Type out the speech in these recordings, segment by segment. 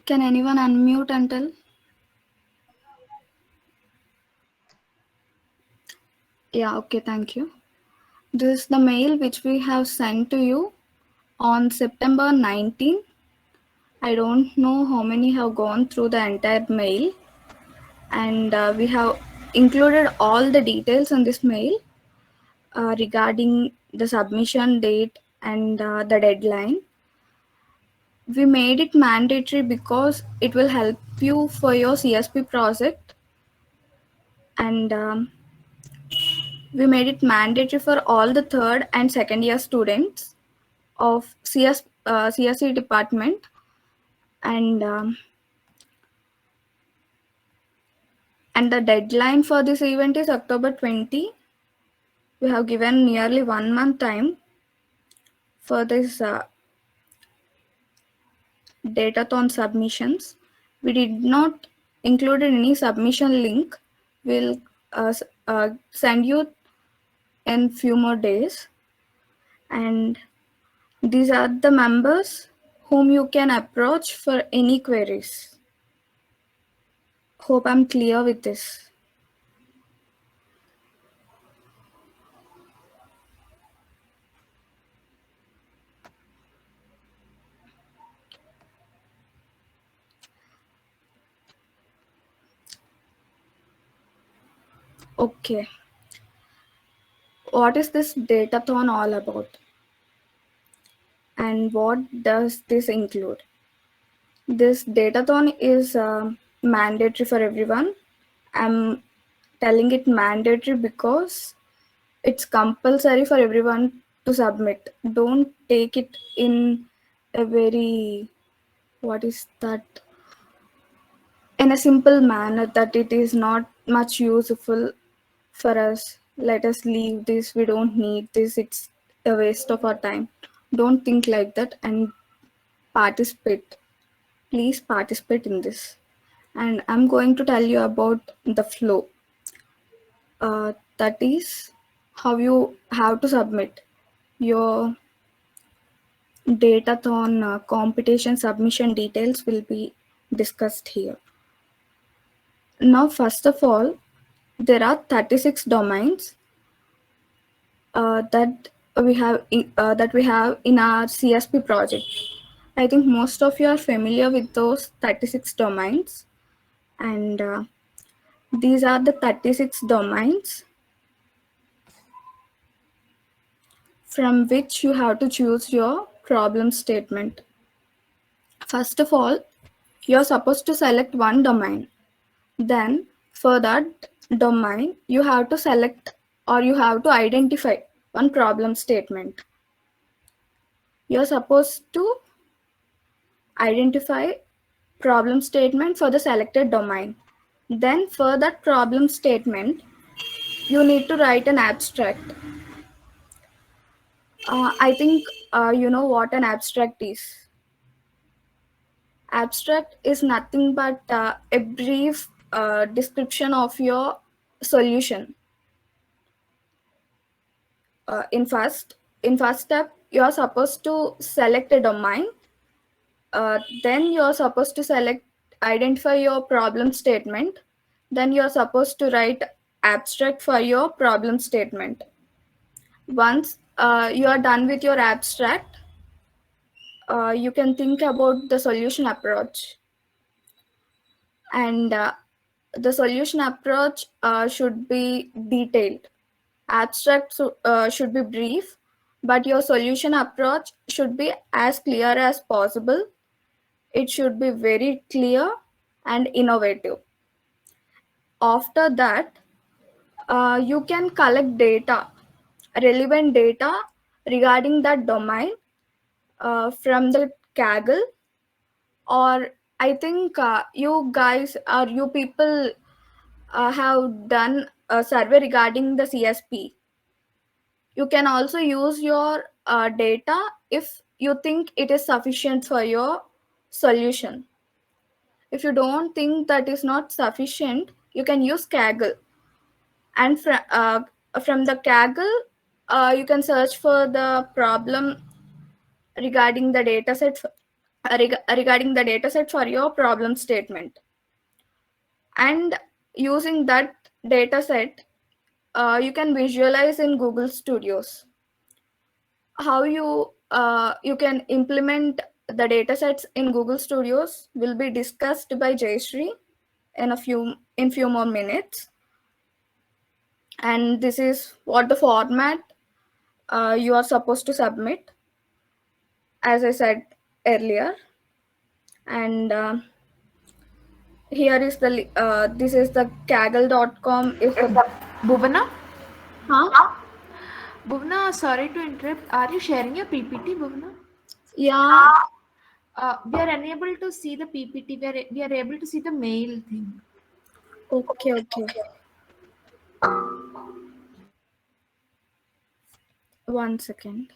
Can anyone unmute and tell? Yeah, okay, thank you. This is the mail which we have sent to you on September 19. I don't know how many have gone through the entire mail, and we have included all the details in this mail regarding the submission date and the deadline. We made it mandatory because it will help you for your CSP project, and we made it mandatory for all the third and second year students of CSE department, and the deadline for this event is October 20. We have given nearly 1 month time for this Datathon submissions. We did not include any submission link. We'll send you in few more days, and these are the members whom you can approach for any queries. Hope I'm clear with this. Okay. What is this Datathon all about? And what does this include? This Datathon is mandatory for everyone. I'm telling it mandatory because it's compulsory for everyone to submit. Don't take it in a very, what is that? In a simple manner that it is not much useful for us. Let us leave this. We don't need this. It's a waste of our time. Don't think like that and participate. Please participate in this. And I'm going to tell you about the flow. That is how you have to submit your Datathon competition submission details will be discussed here. Now, first of all, there are 36 domains that we have in our CSP project. I think most of you are familiar with those 36 domains, and these are the 36 domains from which you have to choose your problem statement. First of all, you're supposed to select one domain. Then, for that domain, you have to select or you have to identify one problem statement. You're supposed to identify problem statement for the selected domain. Then for that problem statement, you need to write an abstract. I think you know what an abstract is. Abstract is nothing but a brief description of your solution. In first step, you are supposed to select a domain. Then you are supposed to identify your problem statement. Then you are supposed to write abstract for your problem statement. Once you are done with your abstract, you can think about the solution approach. And the solution approach should be detailed. Abstract should be brief, but your solution approach should be as clear as possible. It should be very clear and innovative. After that, you can collect data, relevant data regarding that domain from the Kaggle, or I think you guys or you people have done a survey regarding the CSP. You can also use your data if you think it is sufficient for your solution. If you don't think that is not sufficient, you can use Kaggle. And from the Kaggle, you can search for the problem regarding the dataset regarding the dataset for your problem statement. And using that dataset, you can visualize in Google Studios. How you can implement the datasets in Google Studios will be discussed by Jayashree in few more minutes. And this is what the format you are supposed to submit, as I said earlier. And here is the this is the kaggle.com. Is the Bhuvana? huh? Bhuvana, sorry to interrupt. Are you sharing your PPT, Bhuvana? Yeah. We are unable to see the PPT. We are able to see the mail thing. Okay, okay. One second.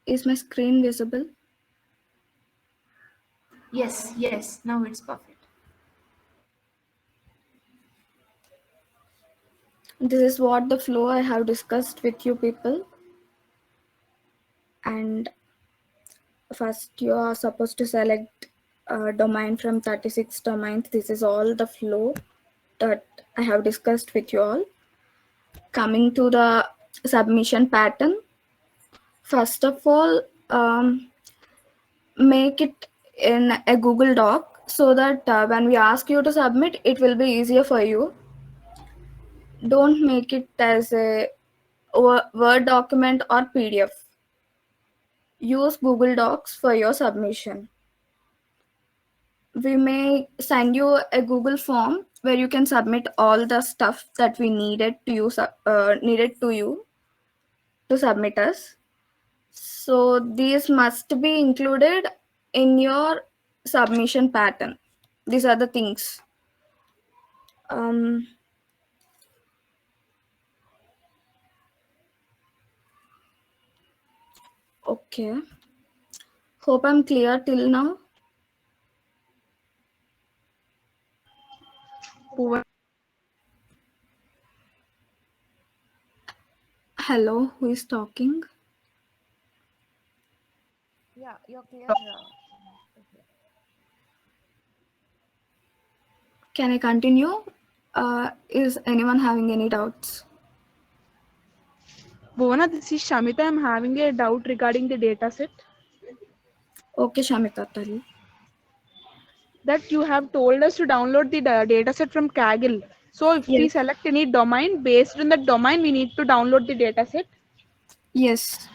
Is my screen visible? Yes, yes. Now it's perfect. This is what the flow I have discussed with you people. And first, you are supposed to select a domain from 36 domains. This is all the flow that I have discussed with you all. Coming to the submission pattern, first of all, make it in a Google Doc so that when we ask you to submit, it will be easier for you. Don't make it as a Word document or PDF. Use Google Docs for your submission. We may send you a Google form where you can submit all the stuff that we needed to you to submit us. So these must be included in your submission pattern. These are the things. Um, okay. Hope I'm clear till now. Bhuvana. Hello, who is talking? Yeah, you're clear. Can I continue? Is anyone having any doubts? Bhuvana, this is Shamita. I'm having a doubt regarding the dataset Okay, Shamita, tell me. that you have told us to download the dataset from Kaggle. So if we Yes. select any domain, based on that domain, we need to download the dataset. Yes.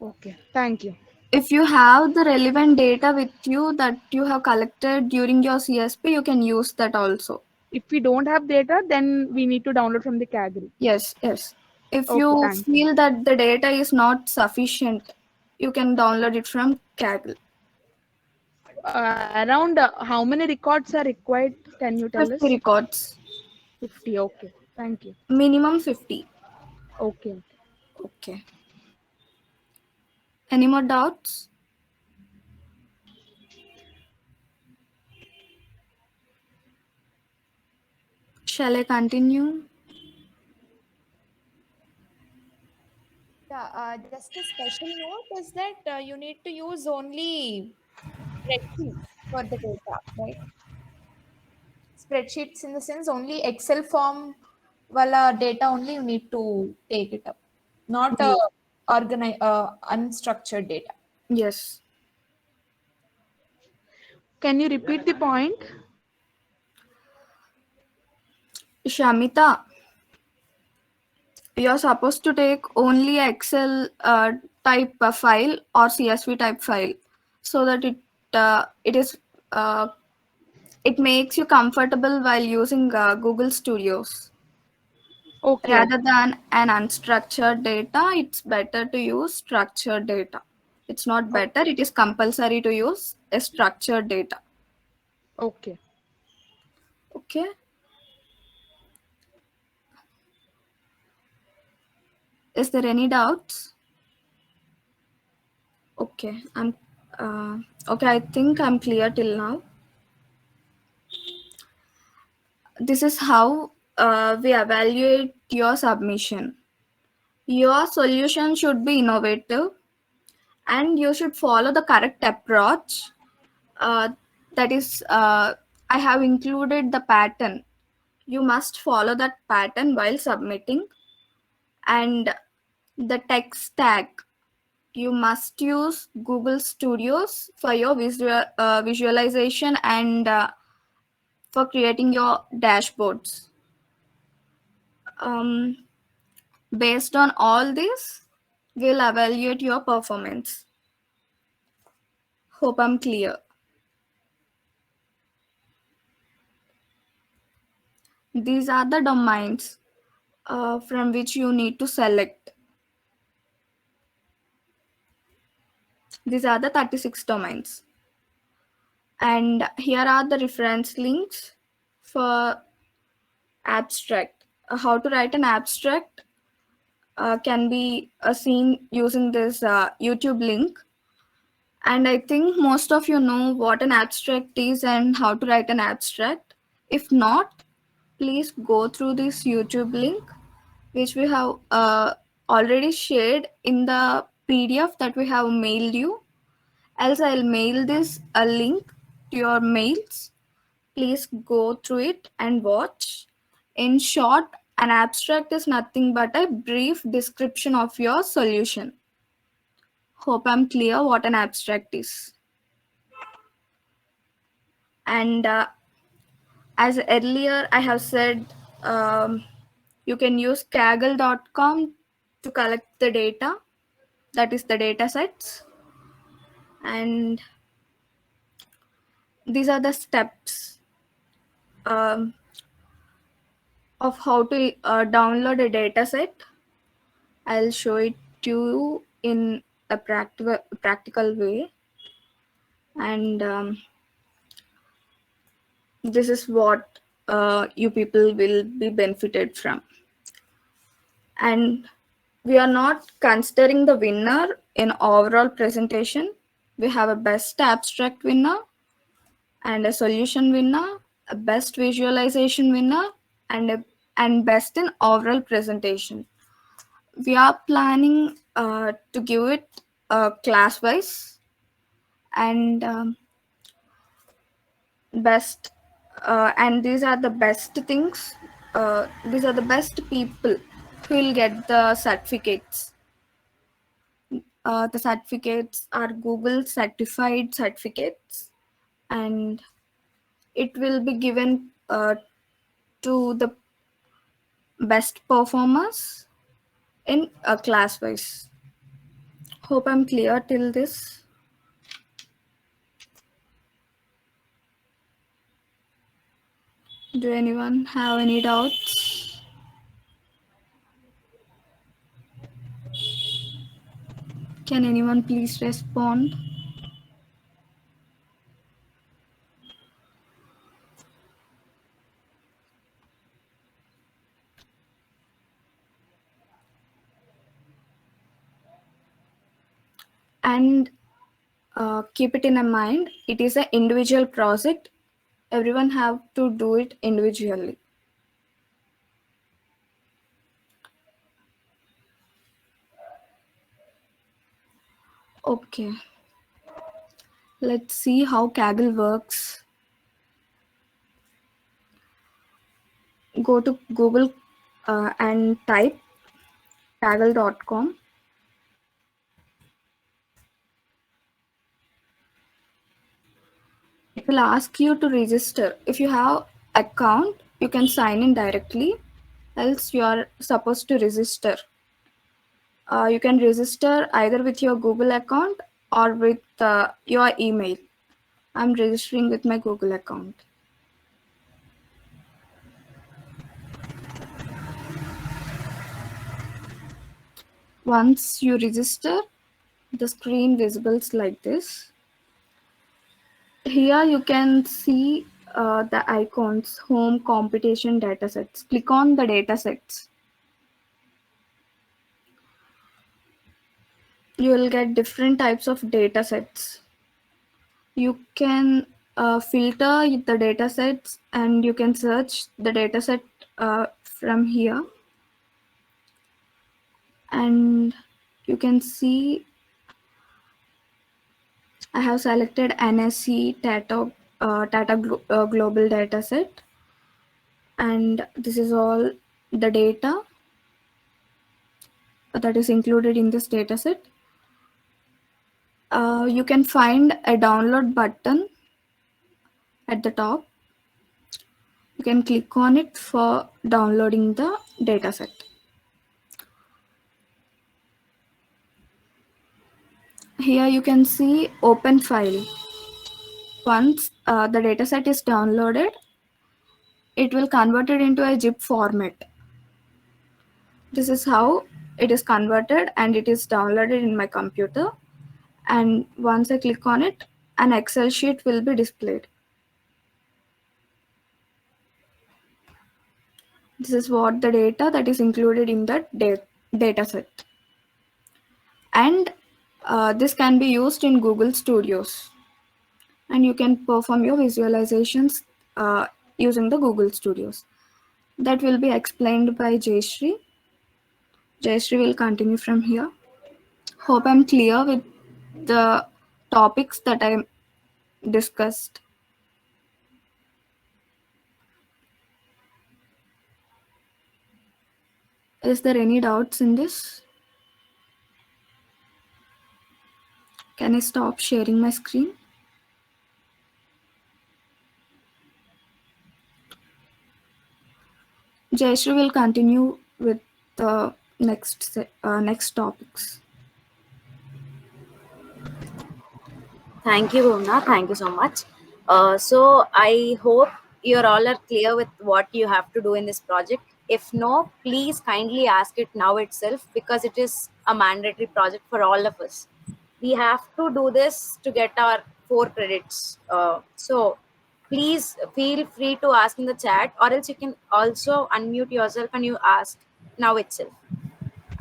Okay, thank you. If you have the relevant data with you that you have collected during your CSP, you can use that also. If we don't have data, then we need to download from the Kaggle. Yes, yes. If Okay, you thank you. feel that the data is not sufficient, you can download it from Kaggle. Around how many records are required? Can you tell 50 us? records. 50. Okay, thank you. Minimum 50. Okay. Okay. Any more doubts? Shall I continue? Yeah, just a special note is that you need to use only spreadsheets for the data, right? Spreadsheets in the sense only Excel form wala data only you need to take it up, not Yes. unstructured data. Yes. Can you repeat the point? Shamita, you're supposed to take only Excel type file or CSV type file so that it is uh, it makes you comfortable while using Google Studios. Okay, Rather okay, than an unstructured data, it's better to use structured data. It's not better, it is compulsory to use a structured data. okay. Okay. Is there any doubts? Okay, okay. I think I'm clear till now. This is how we evaluate your submission. Your solution should be innovative, and you should follow the correct approach. Uh, that is, I have included the pattern. You must follow that pattern while submitting, and the tech stack. You must use Google Studios for your visualization and for creating your dashboards. Um, Based on all this, we'll evaluate your performance. Hope I'm clear. These are the domains from which you need to select. These are the 36 domains. And here are the reference links for abstract. How to write an abstract can be seen using this YouTube link. And I think most of you know what an abstract is and how to write an abstract. If not, please go through this YouTube link, which we have already shared in the PDF that we have mailed you. Else, I'll mail this a link to your mails. Please go through it and watch. In short, an abstract is nothing but a brief description of your solution. Hope I'm clear what an abstract is. And as earlier I have said, you can use kaggle.com to collect the data, that is the data sets. And these are the steps um, of how to download a data set. I'll show it to you in a practical way. And this is what you people will be benefited from. And we are not considering the winner in overall presentation. We have a best abstract winner and a solution winner, a best visualization winner, and best in overall presentation. We are planning to give it class wise, and best and these are the best things. These are the best people who will get the certificates. The certificates are Google certified certificates, and it will be given to the best performers in a class wise. Hope I'm clear till this. Do anyone have any doubts? Can anyone please respond? And keep it in a mind, it is an individual project. Everyone have to do it individually. Okay, let's see how Kaggle works. Go to Google and type kaggle.com. It will ask you to register. If you have account, you can sign in directly, else you are supposed to register. You can register either with your Google account or with your email. I'm registering with my Google account. Once you register, the screen visibles like this. Here you can see the icons, home, competition, datasets. Click on the datasets. you will get different types of data sets. You can filter the data sets and you can search the data set from here, and you can see I have selected NSC Tata Global Dataset, and this is all the data that is included in this dataset. You can find a download button at the top. You can click on it for downloading the dataset. Here you can see open file. Once the dataset is downloaded, it will convert it into a zip format. This is how it is converted and it is downloaded in my computer. And once I click on it, an Excel sheet will be displayed. This is what the data that is included in that data set. And this can be used in Google Studios. And you can perform your visualizations using the Google Studios. That will be explained by Jayashree. Jayashree will continue from here. Hope I'm clear with the topics that I discussed. Is there any doubts in this? Can I stop sharing my screen? Jayashree will continue with the next topics. Thank you, Bhumna. Thank you so much. So I hope you're all are clear with what you have to do in this project. If no, please kindly ask it now itself because it is a mandatory project for all of us. We have to do this to get our 4 credits. So please feel free to ask in the chat, or else you can also unmute yourself and you ask now itself.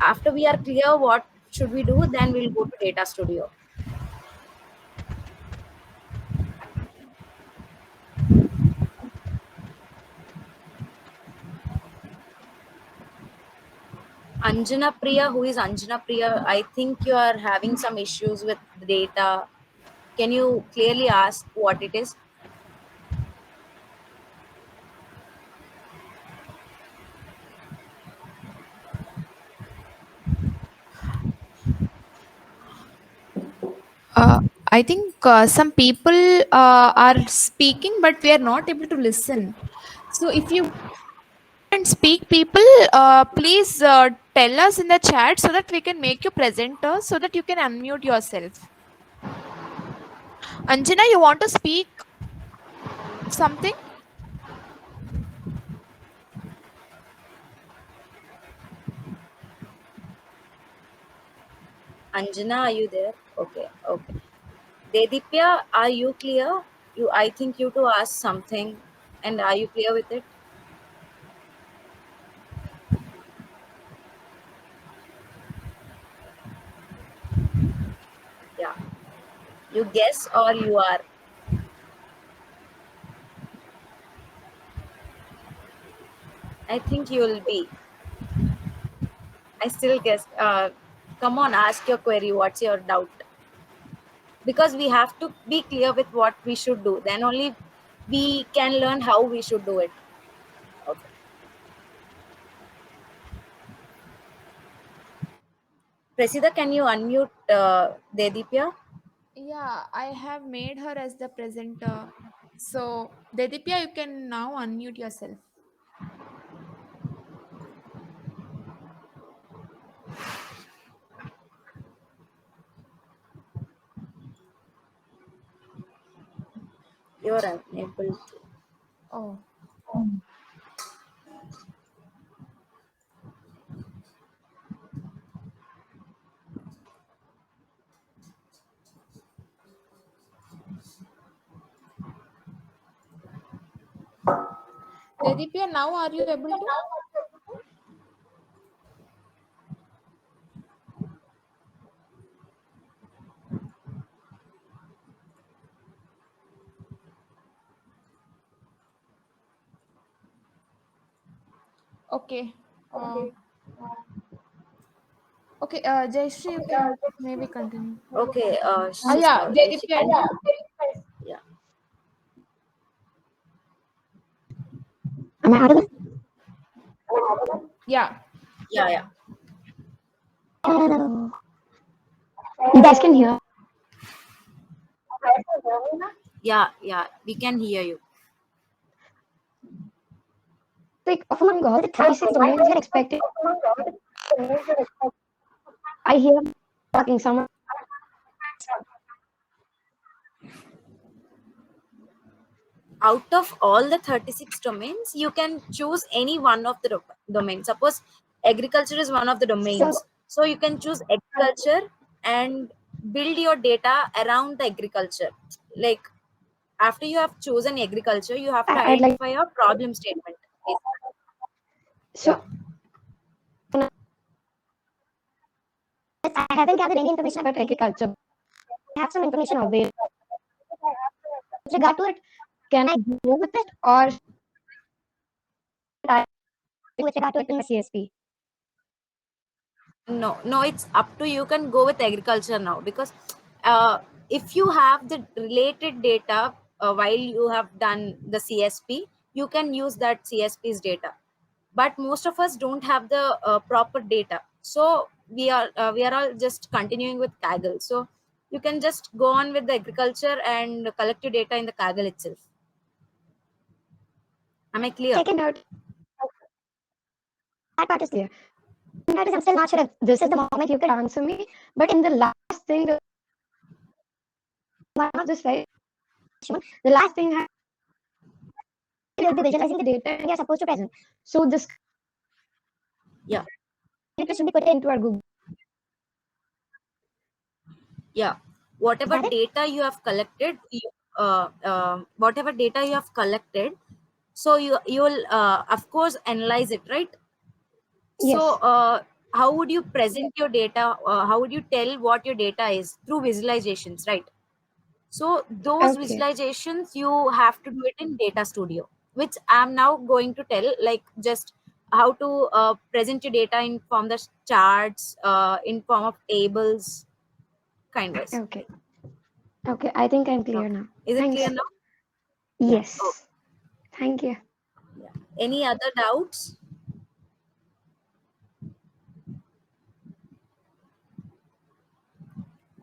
After we are clear what should we do, then we'll go to Data Studio. Anjana Priya, who is Anjana Priya? I think you are having some issues with the data. Can you clearly ask what it is? Uh, I think some people are speaking, but we are not able to listen. So if you can speak, people, please tell us in the chat so that we can make you presenter so that you can unmute yourself. Anjana, you want to speak something? Anjana, are you there? Okay, okay. Dedipya, are you clear? I think you to ask something, and are you clear with it? Yeah. You guess or you are? I think you will be. I still guess. Come on, ask your query. What's your doubt? Because we have to be clear with what we should do. Then only we can learn how we should do it. Okay. Presida, can you unmute Dedipya? Yeah, I have made her as the presenter. So, Dedipya, you can now unmute yourself. You are unable to. Oh, Dedipya, now are you able to? Okay. Okay, Jayashree, you can maybe continue. Okay, Yeah, if she you can. Yeah. Am I audible? yeah. Yeah, yeah. You guys can hear. Yeah, yeah. We can hear you. Like among all the 36 domains you're expected, I hear talking someone. Out of all the 36 domains, you can choose any one of the domains. Suppose agriculture is one of the So domains. So you can choose agriculture and build your data around the agriculture. Like after you have chosen agriculture, you have to I'd like identify a problem statement. so Yeah. I haven't gathered any information about agriculture. I have some information available. With regard to it, can I go with it or should I with regard to it in the CSP? No, it's up to you. Can go with agriculture now, because if you have the related data while you have done the CSP, you can use that CSP's data. But most of us don't have the proper data, so we are all just continuing with Kaggle. So you can just go on with the agriculture and collect your data in the Kaggle itself. Am I clear? Second note, that part is clear. That is, I'm still not sure if this is the moment you could answer me. But in the last thing, one of this very the last thing you'll be visualizing the data and you're supposed to present. So this Yeah. it should be put into our Google. Yeah, whatever Got it? data you have collected, whatever data you have collected, so you'll of course analyze it, right? So Yes. how would you present your data? How would you tell what your data is? Through visualizations, right? So those Okay. visualizations you have to do it in Data Studio, which I'm now going to tell, like just how to present your data in form of charts, in form of tables, kind wise. Okay. Okay. I think I'm clear Okay. now. Is it clear Thanks. now? Yeah. Oh, Yes. Thank you. yeah. Any other doubts?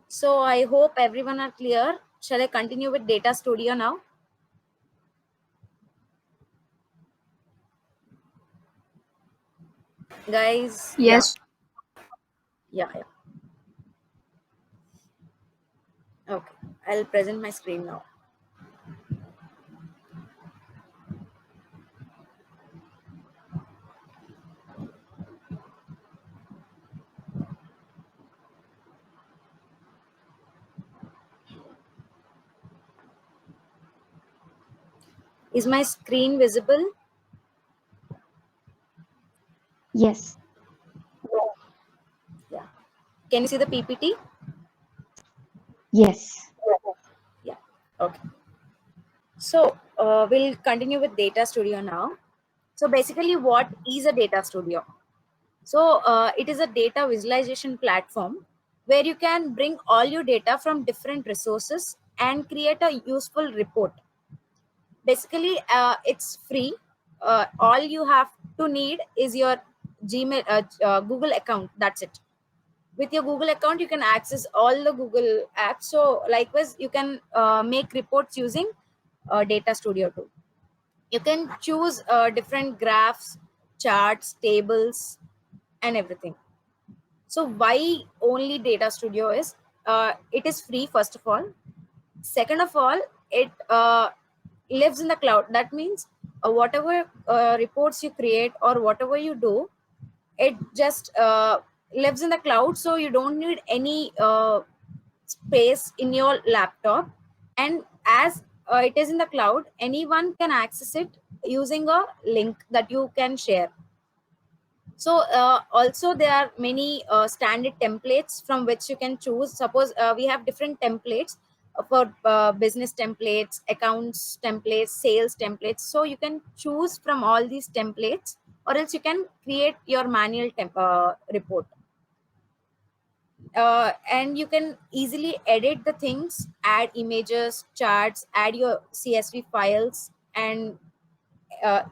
So I hope everyone are clear. Shall I continue with Data Studio now? Guys, yeah. Yes. Yeah, yeah. Okay. I'll present my screen now. Is my screen visible? Yes. Yeah. Can you see the PPT? Yes. Yeah. Okay. So we'll continue with Data Studio now. So basically, what is a Data Studio? So it is a data visualization platform where you can bring all your data from different resources and create a useful report. Basically, it's free. All you have to need is your Gmail, Google account. That's it. With your Google account, you can access all the Google apps. So likewise, you can make reports using Data Studio too. You can choose different graphs, charts, tables, and everything. So why only Data Studio is, it is free, first of all. Second of all, it lives in the cloud. That means whatever reports you create or whatever you do, it just lives in the cloud. So you don't need any space in your laptop. And as it is in the cloud, anyone can access it using a link that you can share. So also there are many standard templates from which you can choose. Suppose we have different templates for business templates, accounts templates, sales templates. So you can choose from all these templates or else you can create your manual report. And you can easily edit the things, add images, charts, add your CSV files, and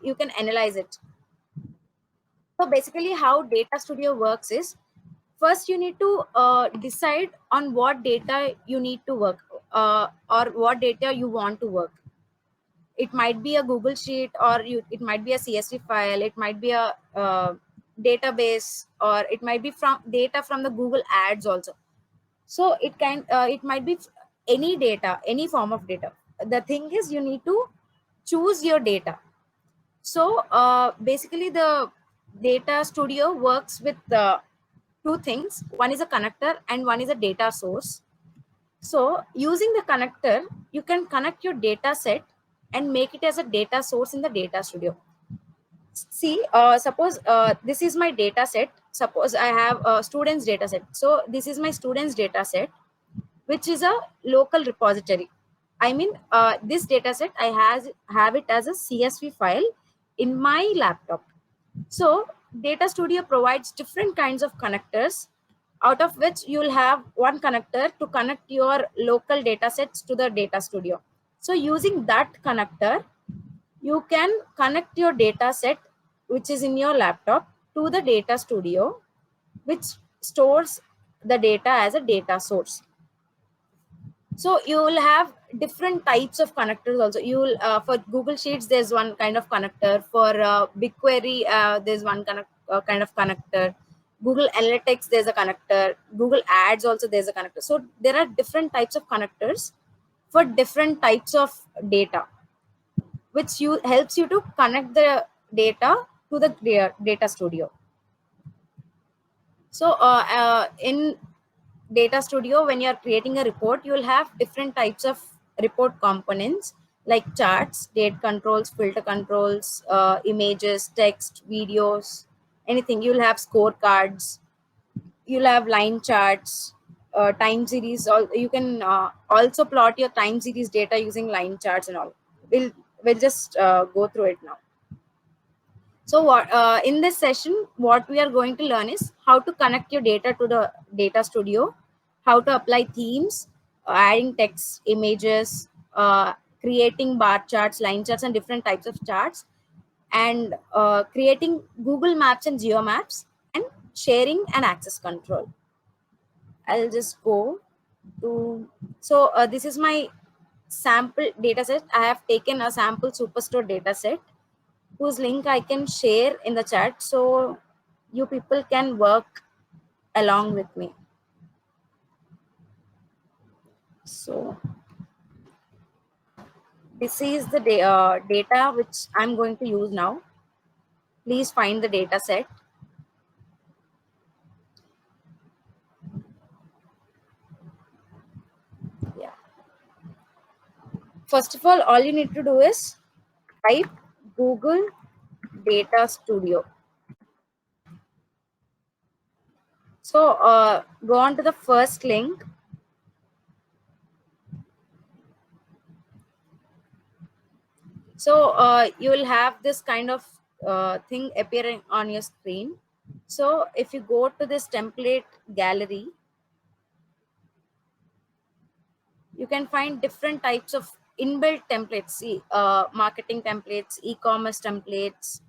you can analyze it. So basically how Data Studio works is, first you need to decide on what data you need to work, or what data you want to work. It might be a Google sheet, or it might be a CSV file, it might be a database, or it might be from data from the Google ads also. So it might be any data, any form of data. The thing is, you need to choose your data. So basically the Data Studio works with two things. One is a connector and one is a data source. So using the connector, you can connect your data set and make it as a data source in the Data Studio. See, suppose this is my data set. Suppose I have a student's data set. So this is my student's data set, which is a local repository. I mean, this data set, I have it as a CSV file in my laptop. So Data Studio provides different kinds of connectors, out of which you will have one connector to connect your local data sets to the Data Studio. So using that connector, you can connect your data set, which is in your laptop, to the Data Studio, which stores the data as a data source. So you will have different types of connectors also. You will for Google Sheets, there's one kind of connector. For BigQuery, there's one kind of connector. Google Analytics, there's a connector. Google Ads also, there's a connector. So there are different types of connectors for different types of data, which helps you to connect the data to the Data Studio. So in Data Studio, when you're creating a report, you'll have different types of report components, like charts, date controls, filter controls, images, text, videos, anything. You'll have scorecards, you'll have line charts, time series. You can also plot your time series data using line charts and all. We'll just go through it now. So in this session, what we are going to learn is how to connect your data to the Data Studio, how to apply themes, adding text, images, creating bar charts, line charts, and different types of charts, and creating Google Maps and Geo Maps, and sharing and access control. I'll just go to, so this is my sample data set. I have taken a sample Superstore data set, whose link I can share in the chat, so you people can work along with me. So this is the data which I'm going to use now. Please find the data set. Yeah. First of all you need to do is type Google Data Studio. So go on to the first link. So you will have this kind of thing appearing on your screen. So if you go to this template gallery, you can find different types of inbuilt templates. See, marketing templates, e-commerce templates,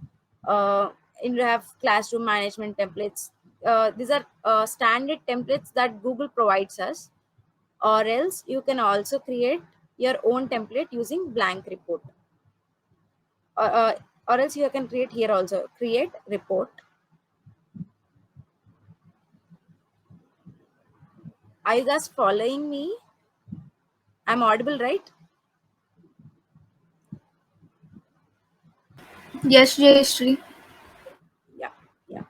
you have classroom management templates. These are standard templates that Google provides us, or else you can also create your own template using blank report. Or else you can create here also, create report. Are you guys following me? I'm audible, right? Yes, Jayashree. Yeah, yeah.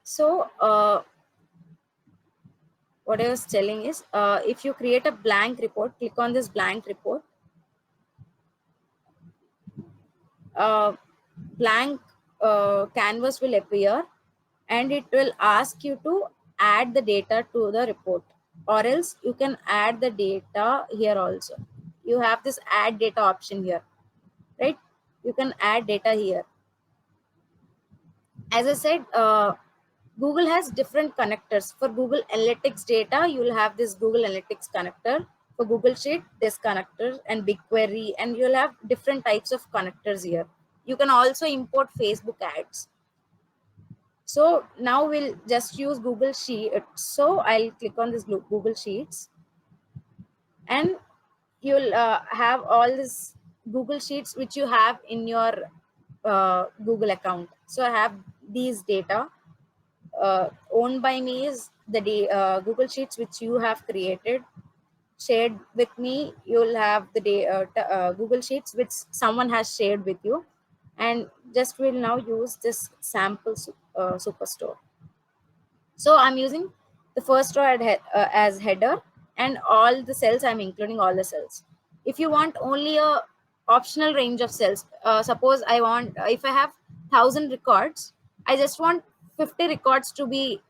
So what I was telling is, if you create a blank report, click on this blank report. Blank canvas will appear, and it will ask you to add the data to the report, or else you can add the data here also. you have this add data option here, right? You can add data here. As I said, Google has different connectors. For Google Analytics data, you will have this Google Analytics connector. For Google Sheet, this connector, and BigQuery, and you'll have different types of connectors here. You can also import Facebook ads. So now we'll just use Google Sheet. So I'll click on this Google Sheets, and you'll have all this Google Sheets which you have in your Google account. So I have these data owned by me is the Google Sheets which you have created. Shared with me, you'll have the Google Sheets which someone has shared with you, and just will now use this sample superstore. So I'm using the first row as header, and all the cells I'm including all the cells. If you want only a optional range of cells, suppose I want, if I have 1,000 records, I just want 50 records to be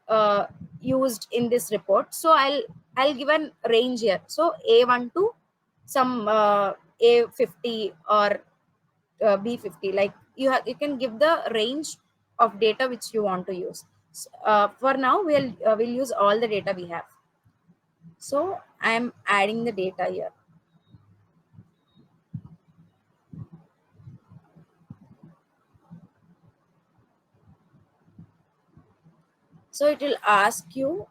used in this report. So I'll give a range here. So A1 to some A50 or B50. Like you can give the range of data which you want to use. For now, we'll use all the data we have. So I'm adding the data here. So it will ask you.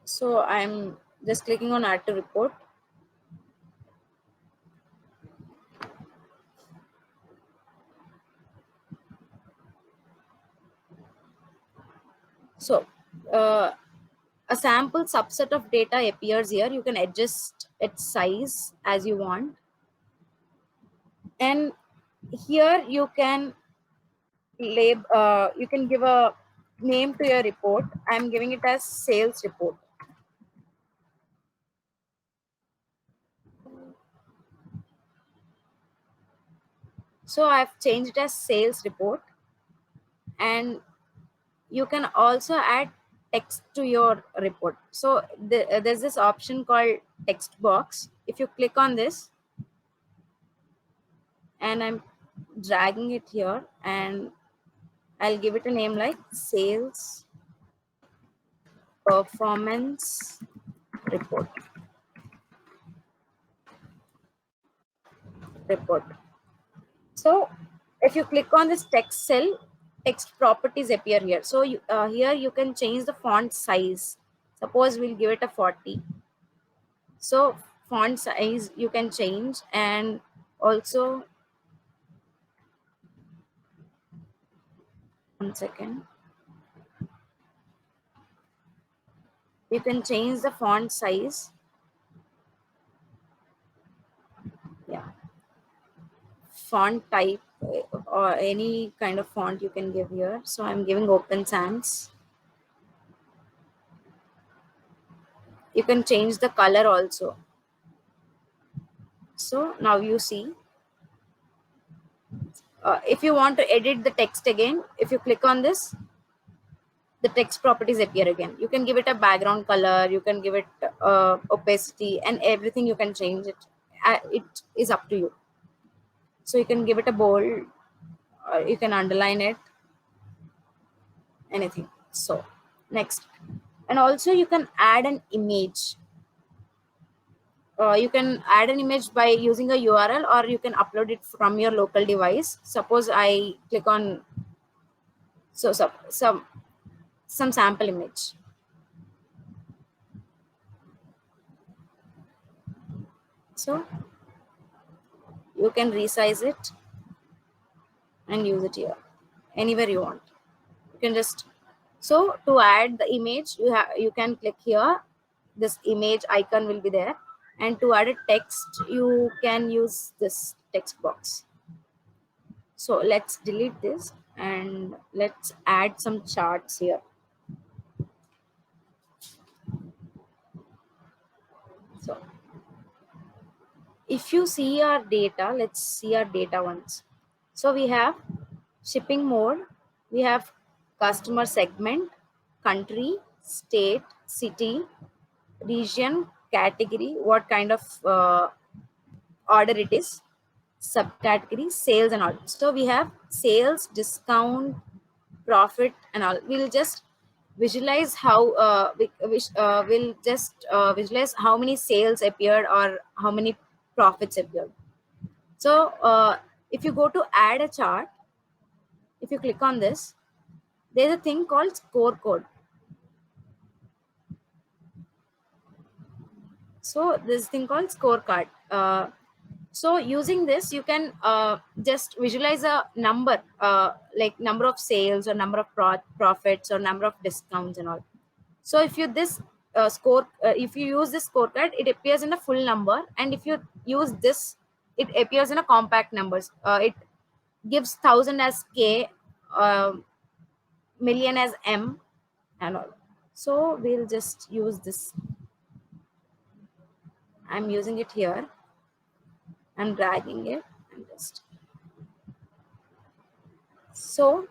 So I'm just clicking on add to report. So a sample subset of data appears here. You can adjust its size as you want. And here you can you can give a name to your report. I'm giving it as sales report. So I've changed it as sales report, and you can also add text to your report. So there's this option called text box. If you click on this, and I'm dragging it here, and I'll give it a name like sales performance report. So if you click on this text cell, text properties appear here. So here you can change the font size. Suppose we'll give it a 40. So font size you can change, and also, one second, you can change the font size. Yeah, font type or any kind of font you can give here. So I'm giving Open Sans. You can change the color also. So now you see, if you want to edit the text again, if you click on this, the text properties appear again. You can give it a background color, you can give it opacity, and everything you can change it. It is up to you. So you can give it a bold, you can underline it, anything. So next, and also you can add an image. You can add an image by using a URL, or you can upload it from your local device. Suppose I click on some sample image. So you can resize it and use it here anywhere you want. You can just, so to add the image, you can click here, this image icon will be there, and to add a text you can use this text box. So let's delete this, and let's add some charts here. So if you see our data, let's see our data once. So we have shipping mode, we have customer segment, country, state, city, region, category, what kind of order it is, subcategory, sales and all. So we have sales, discount, profit and all. We'll just visualize how we'll just visualize how many sales appeared or how many profits appeared. So if you go to add a chart, if you click on this, there's a thing called scorecard. So this thing called scorecard. So using this, you can just visualize a number, like number of sales or number of profits or number of discounts and all. So if you this if you use this scorecard, it appears in a full number, and if you use this, it appears in a compact numbers. It gives 1,000 as K, million as M, and all. So we'll just use this. I'm using it here. I'm dragging it and just so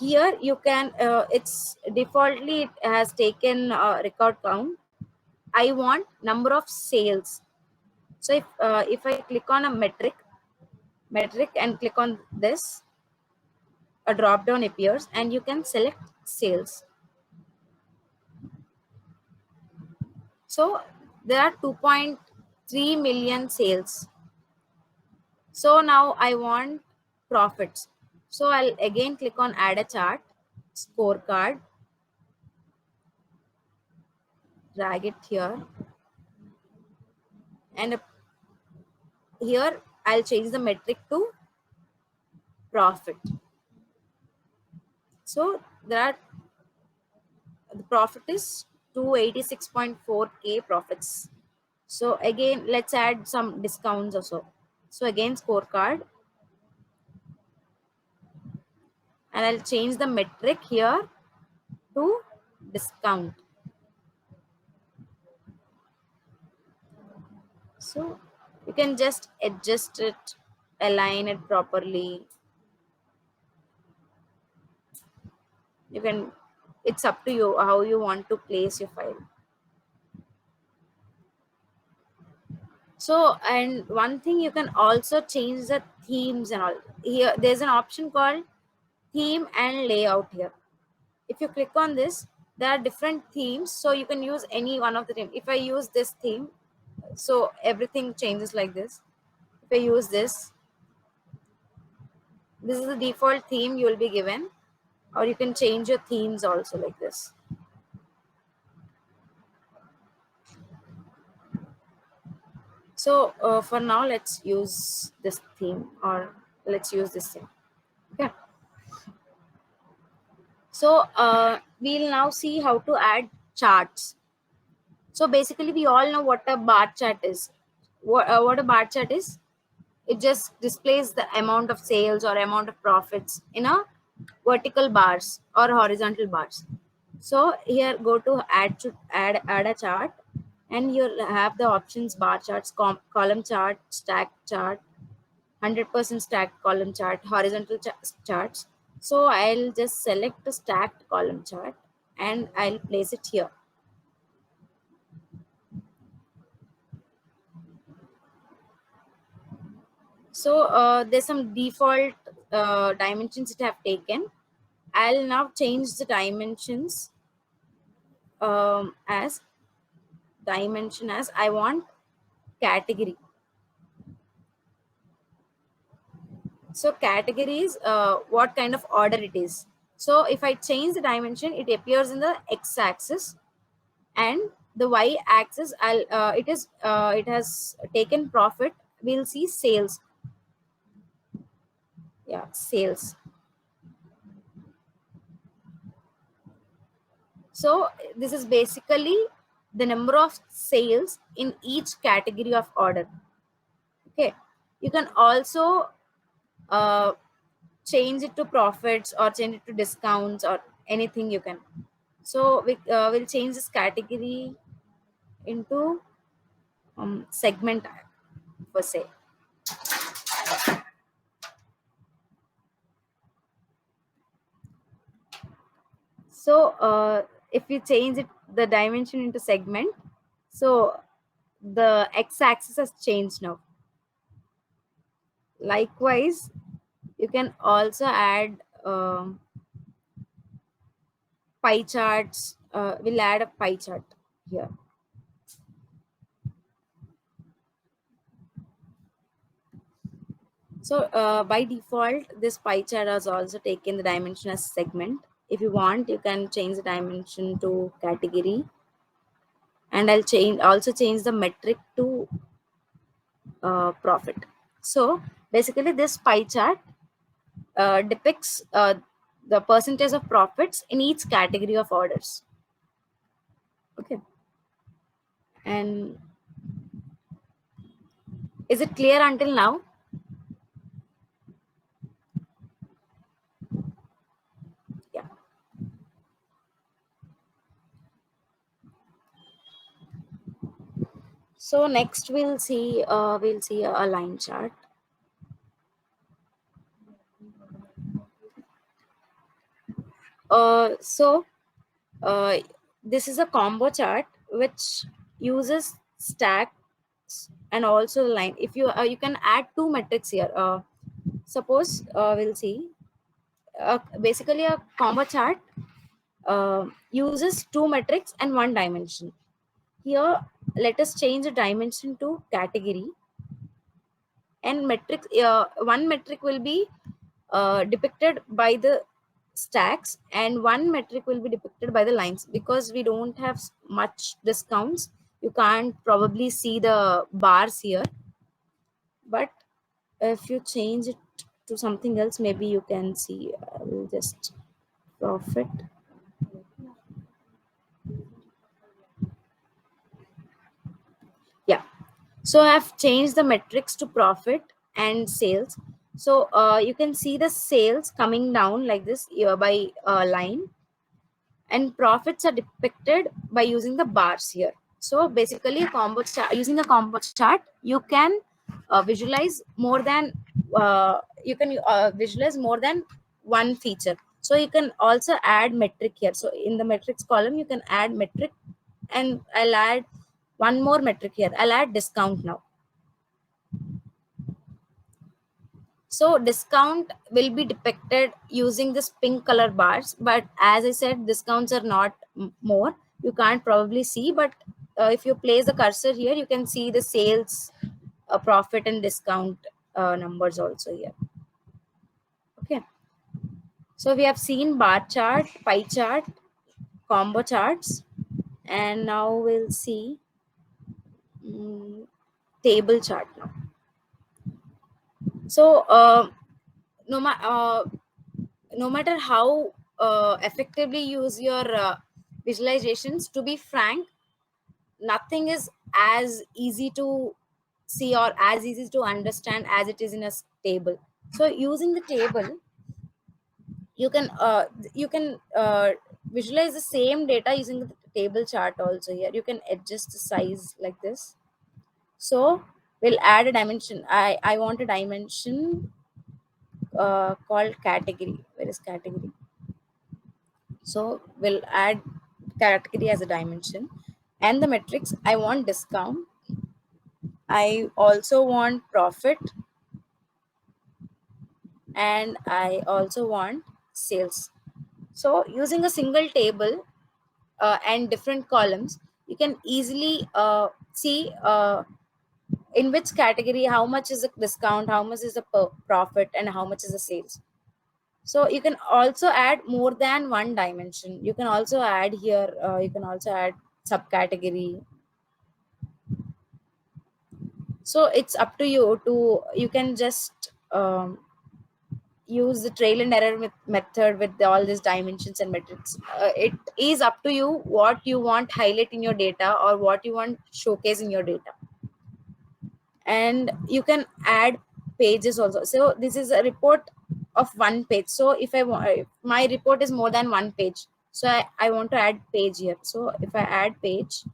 here you can it's defaultly it has taken record count. I want number of sales. So if I click on a metric and click on this, a drop down appears and you can select sales. So there are 2.3 million sales. So now I want profits. So I'll again click on add a chart, scorecard, drag it here, and here I'll change the metric to profit. So there are, the profit is 286.4K profits. So again, let's add some discounts also. So again, scorecard, and I'll change the metric here to discount. So you can just adjust it, align it properly. You can, it's up to you how you want to place your file. So, and one thing, you can also change the themes and all. Here there's an option called theme and layout here. If you click on this, there are different themes, so you can use any one of the theme. If I use this theme, so everything changes like this. If I use this is the default theme you will be given, or you can change your themes also like this. So for now, let's use this theme, or let's use this theme. Okay. So we'll now see how to add charts. So basically, we all know what a bar chart is. What a bar chart is? It just displays the amount of sales or amount of profits in a vertical bars or horizontal bars. So here, go to add a chart, and you'll have the options: bar charts, column chart, stack chart, 100% stacked column chart, horizontal charts. So I'll just select the stacked column chart and I'll place it here. So there's some default dimensions it have taken. I'll now change the dimensions as dimension as I want category. So category is what kind of order it is. So if I change the dimension, it appears in the x-axis, and the y-axis it has taken profit. We'll see sales. Yeah, sales. So this is basically the number of sales in each category of order. Okay, you can also change it to profits or change it to discounts or anything you can. So we'll change this category into segment per se. So if you change it, the dimension into segment, so the x-axis has changed now. Likewise, you can also add pie charts. We'll add a pie chart here. So by default, this pie chart has also taken the dimension as segment. If you want, you can change the dimension to category, and I'll also change the metric to profit. So basically, this pie chart depicts the percentage of profits in each category of orders. Okay, and is it clear until now? Yeah. So next we'll see a line chart. So this is a combo chart which uses stacks and also the line. If you can add two metrics here. Suppose we'll see basically a combo chart uses two metrics and one dimension. Here, let us change the dimension to category, and metrics. One metric will be depicted by the stacks, and one metric will be depicted by the lines. Because we don't have much discounts, you can't probably see the bars here. But if you change it to something else, maybe you can see. I will just profit. Yeah. So I've changed the metrics to profit and sales. So you can see the sales coming down like this by line, and profits are depicted by using the bars here. So basically, using a combo chart, you can visualize more than one feature. So you can also add metric here. So in the metrics column, you can add metric, and I'll add one more metric here. I'll add discount now. So discount will be depicted using this pink color bars, but as I said, discounts are not more. You can't probably see, but if you place the cursor here, you can see the sales, profit and discount numbers also here. Okay. So we have seen bar chart, pie chart, combo charts, and now we'll see table chart now. So no matter how effectively use your visualizations, to be frank, nothing is as easy to see or as easy to understand as it is in a table. So using the table, you can visualize the same data using the table chart also. Here you can adjust the size like this. So we'll add a dimension. I want a dimension called category. Where is category? So we'll add category as a dimension, and the metrics, I want discount, I also want profit, and I also want sales. So using a single table and different columns, you can easily see in which category how much is the discount, how much is the profit, and how much is the sales. So you can also add more than one dimension. You can also add here, you can also add subcategory. So it's up to you to, you can just use the trial and error method with all these dimensions and metrics. It is up to you what you want highlight in your data or what you want showcase in your data. And you can add pages also. So this is a report of one page. So if I want, if my report is more than one page, so I want to add page here. So if I add page,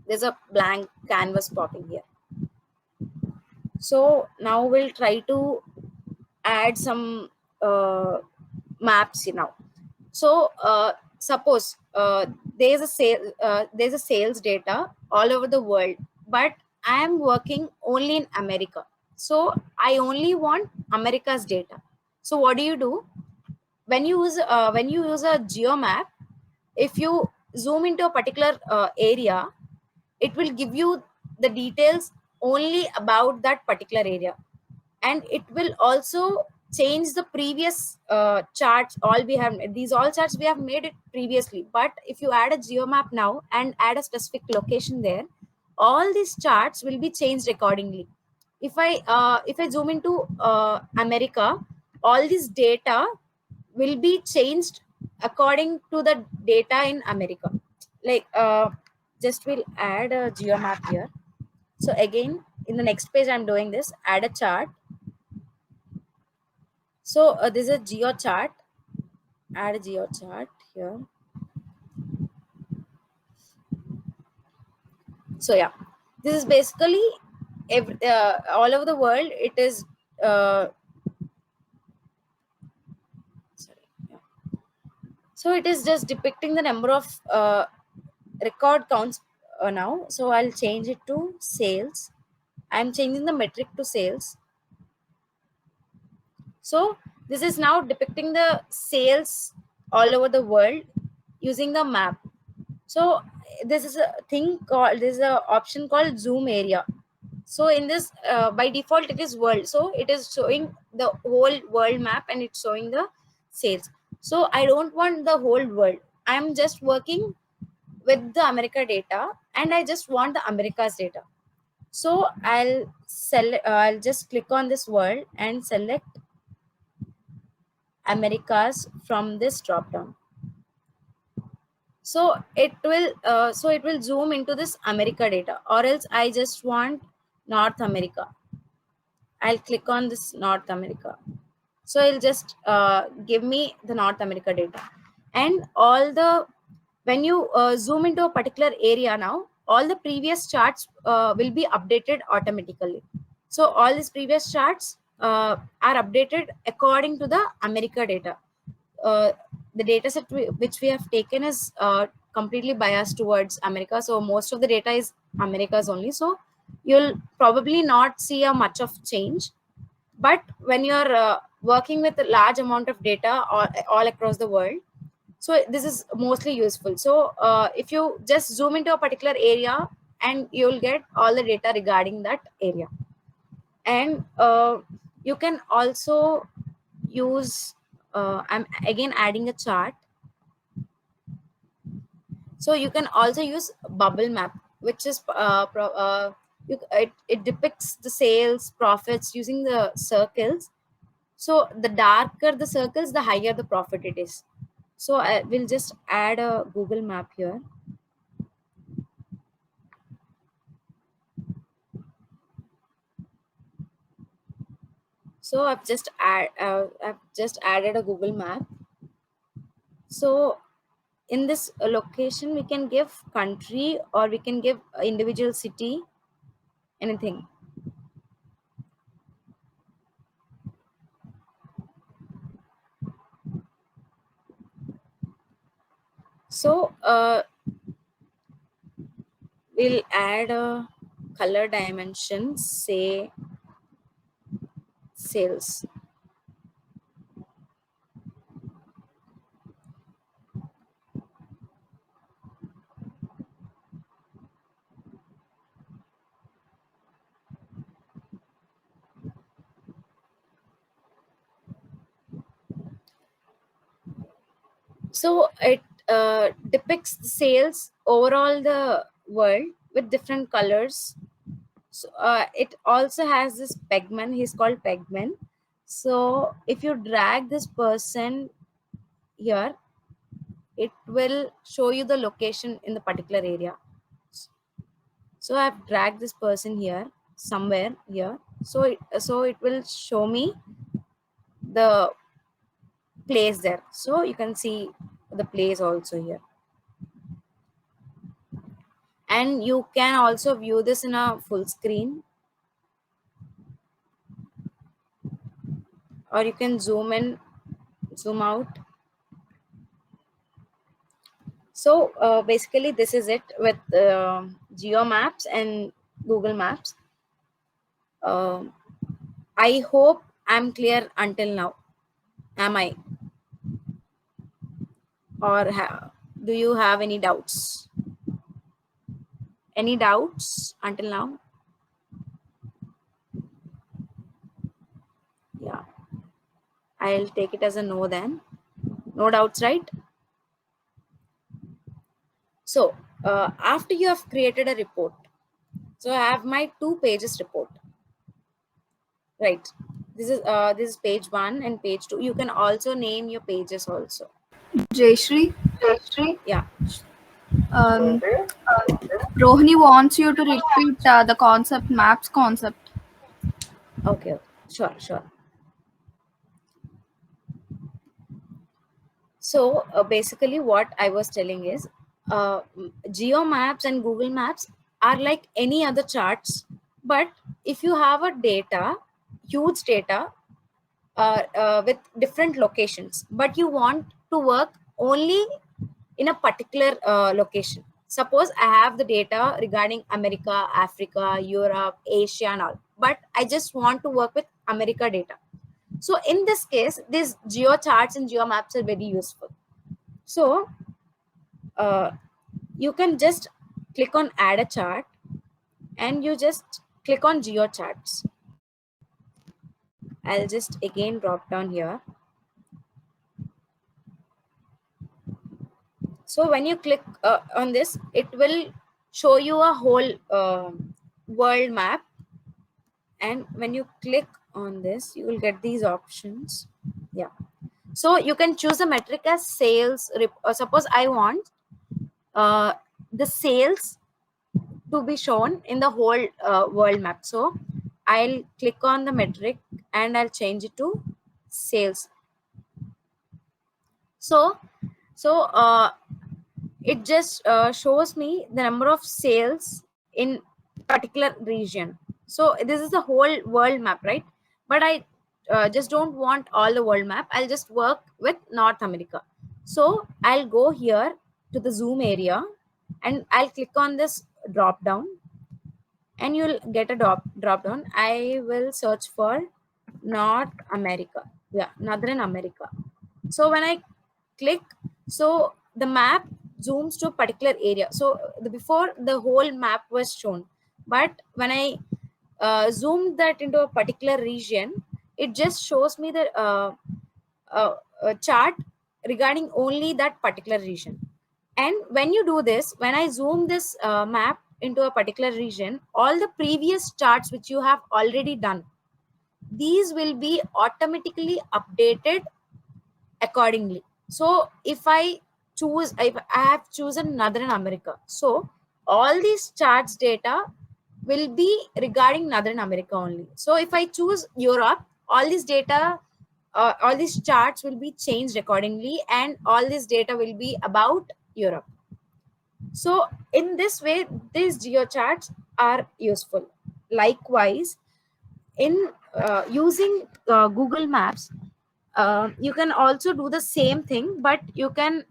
there's a blank canvas popping here. So now we'll try to add some maps now. So suppose there's a sales data all over the world, but I am working only in America, so I only want America's data. So what do? When you use a geo map, if you zoom into a particular area, it will give you the details only about that particular area, and it will also change the previous charts. All we have, these all charts we have made it previously, but if you add a geo map now and add a specific location there, all these charts will be changed accordingly. If I zoom into America, all this data will be changed according to the data in America. Like just we'll add a geo map here. So again, in the next page I'm doing this, add a chart. So this is a geo chart. Add a geo chart here. So yeah, this is basically all over the world. It is sorry, yeah. So it is just depicting the number of record counts now. So I'll change it to sales. I'm changing the metric to sales. So this is now depicting the sales all over the world using the map. So this is a thing called, this is a option called zoom area. So in this by default it is world, so it is showing the whole world map and it's showing the sales. So I don't want the whole world, I'm just working with the America data and I just want the America's data. So I'll just click on this world and select Americas from this drop down. So it will zoom into this America data, or else I just want North America. I'll click on this North America. So it'll just give me the North America data. And all the, when you zoom into a particular area now, all the previous charts will be updated automatically. So all these previous charts are updated according to the America data. The data set which we have taken is completely biased towards America. So most of the data is America's only. So you'll probably not see a much of change. But when you're working with a large amount of data all across the world, so this is mostly useful. So if you just zoom into a particular area and you'll get all the data regarding that area. And you can also use I'm again adding a chart. So you can also use bubble map, which is it depicts the sales profits using the circles. So the darker the circles, the higher the profit it is. So I will just add a Google map here. So I've just added a Google map. So in this location, we can give country or we can give individual city, anything. So we'll add a color dimension, say sales. So it depicts the sales overall the world with different colors. So it also has this pegman, he's called pegman. So if you drag this person here, it will show you the location in the particular area. So I've dragged this person here, somewhere here. So it will show me the place there. So you can see the place also here. And you can also view this in a full screen, or you can zoom in, zoom out. So basically this is it with Geo Maps and Google Maps. um, I hope I'm clear until now. Am I? Or do you have any doubts? Any doubts until now? Yeah, I'll take it as a no then. No doubts, right? So after you have created a report, so I have my 2 pages report, right? This is page 1 and page 2. You can also name your pages also. Jayashree, Yeah. um, Rohini wants you to repeat the concept, maps concept. Okay. Sure. Sure. So basically, what I was telling is, Geo Maps and Google Maps are like any other charts, but if you have a data, huge data, with different locations, but you want to work only in a particular location. Suppose I have the data regarding America, Africa, Europe, Asia, and all, but I just want to work with America data. So in this case, these geo charts and geo maps are very useful. So uh, you can just click on add a chart and you just click on geo charts. I'll just again drop down here. So when you click on this, it will show you a whole world map. And when you click on this, you will get these options. Yeah. So you can choose a metric as sales. Suppose I want uh, the sales to be shown in the whole world map. So I'll click on the metric and I'll change it to sales. So it just shows me the number of sales in particular region. So this is the whole world map, right? But I just don't want all the world map. I'll just work with North America. So I'll go here to the zoom area and I'll click on this drop down and you'll get a drop down. I will search for North America. Yeah, Northern America. So when I click, so the map zooms to a particular area. So before the whole map was shown, but when I zoomed that into a particular region, it just shows me the chart regarding only that particular region. And when you do this, when I zoom this map into a particular region, all the previous charts which you have already done, these will be automatically updated accordingly. So if I have chosen Northern America, so all these charts data will be regarding Northern America only. So if I choose Europe, all this data, all these charts will be changed accordingly, and all this data will be about Europe. So in this way, these geocharts are useful. Likewise, in using Google Maps, you can also do the same thing, but you can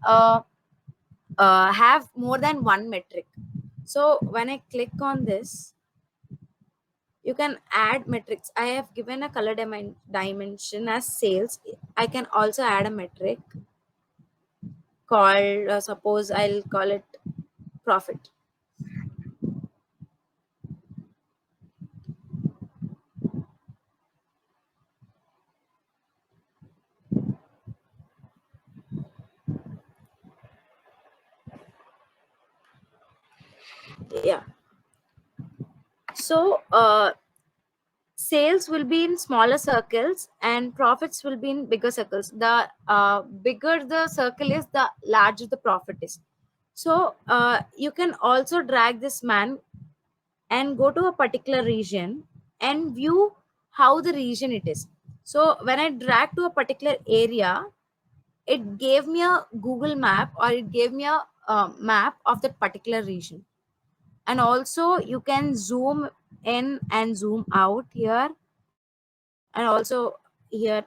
have more than one metric. So when I click on this, you can add metrics. I have given a color dimension as sales. I can also add a metric called, suppose I'll call it profit. Yeah. So sales will be in smaller circles and profits will be in bigger circles. The bigger the circle is, the larger the profit is. So you can also drag this man and go to a particular region and view how the region it is. So when I drag to a particular area, it gave me a Google map, or it gave me a map of that particular region. And also you can zoom in and zoom out here, and also here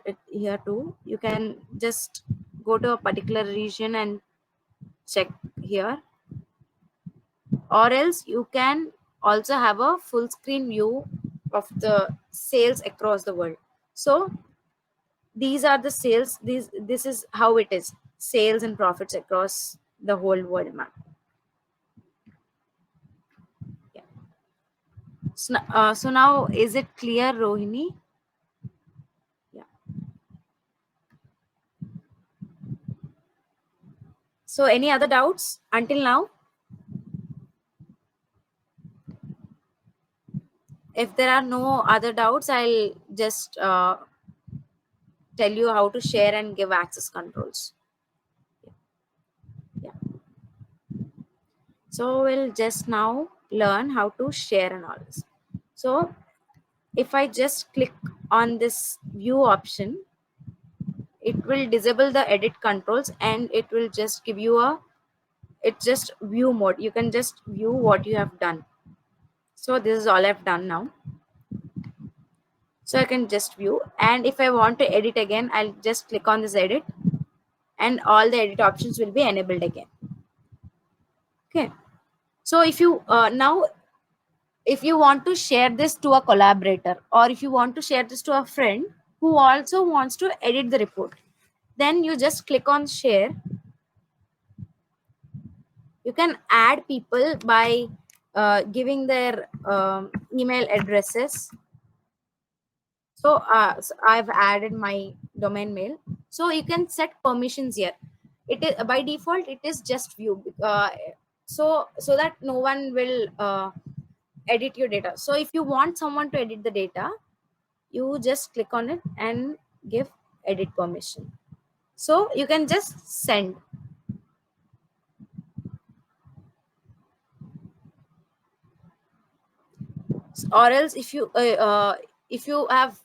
too you can just go to a particular region and check here, or else you can also have a full screen view of the sales across the world. So these are the sales, this is how it is, sales and profits across the whole world map. Yeah. So now is it clear, Rohini? Yeah. So any other doubts until now? If there are no other doubts, I'll just tell you how to share and give access controls. Yeah. So we'll just now learn how to share and all this. So if I just click on this view option, it will disable the edit controls and it will just give you a, it's just view mode. You can just view what you have done. So this is all I've done now. So I can just view, and if I want to edit again, I'll just click on this edit and all the edit options will be enabled again. Okay. So if you now if you want to share this to a collaborator, or if you want to share this to a friend who also wants to edit the report, then you just click on share. You can add people by giving their email addresses. So I've added my domain mail. So you can set permissions here. It is by default, it is just view, so that no one will edit your data. So if you want someone to edit the data, you just click on it and give edit permission. So you can just send. Or else if you have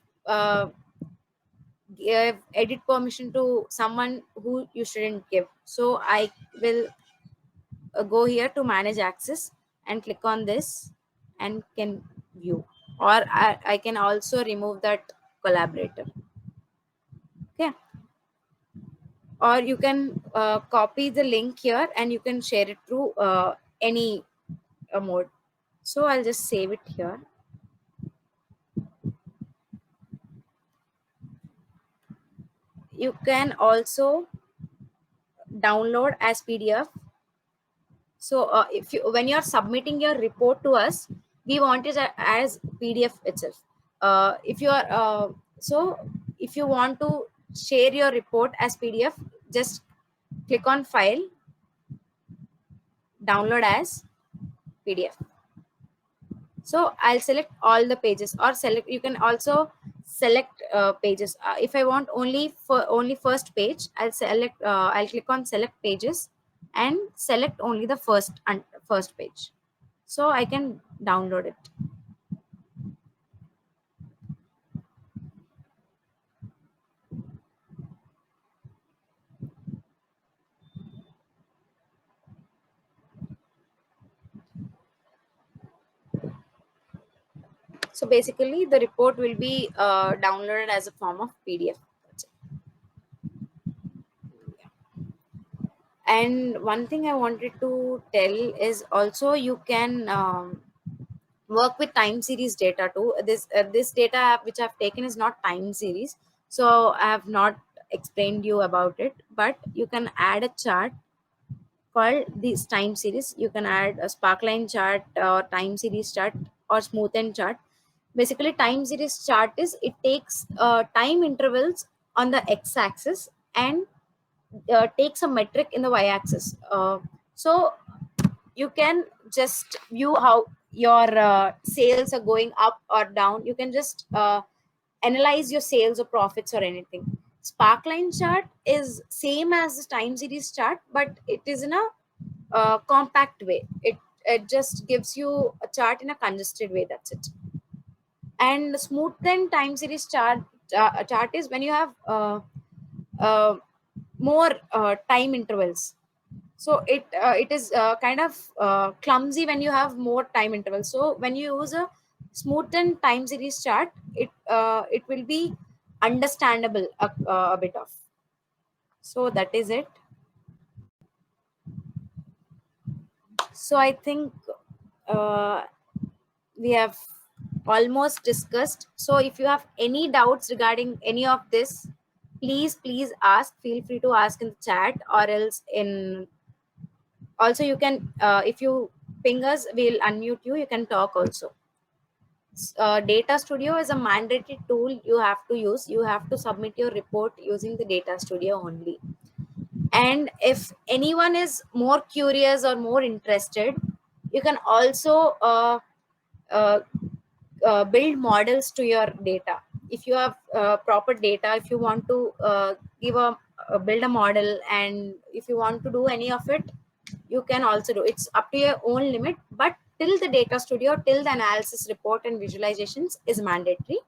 give edit permission to someone who you shouldn't give, so I will go here to manage access and click on this and can view, or I can also remove that collaborator. Okay. Or you can copy the link here and you can share it through any mode. So I'll just save it here. You can also download as PDF. So if you, when you're submitting your report to us, we want it as PDF itself. If you are so if you want to share your report as PDF, just click on file, download as PDF. So I'll select all the pages, or select, you can also select pages. If I want only for only first page, I'll select I'll click on select pages and select only the first page, so I can download it. So basically the report will be downloaded as a form of PDF. That's it. And one thing I wanted to tell is also you can work with time series data too. This data which I've taken is not time series, so I have not explained you about it, but you can add a chart called this time series. You can add a sparkline chart or time series chart or smoothen chart. Basically time series chart is, it takes time intervals on the x-axis and takes a metric in the y-axis. So you can just view how your sales are going up or down. You can just analyze your sales or profits or anything. Sparkline chart is same as the time series chart, but it is in a compact way. It just gives you a chart in a congested way, that's it. And smooth then time series chart is when you have uh, more time intervals. So it is kind of clumsy when you have more time intervals. So when you use a smoothen time series chart, it will be understandable a bit of. So that is it. So I think uh, we have almost discussed. So if you have any doubts regarding any of this, please ask. Feel free to ask in the chat, or else in also you can if you ping us, we'll unmute you. You can talk also. Data Studio is a mandatory tool you have to use. You have to submit your report using the Data Studio only. And if anyone is more curious or more interested, you can also uh, build models to your data. If you have proper data, if you want to give build a model, and if you want to do any of it, you can also do. It's up to your own limit, but till the Data Studio, till the analysis report and visualizations is mandatory.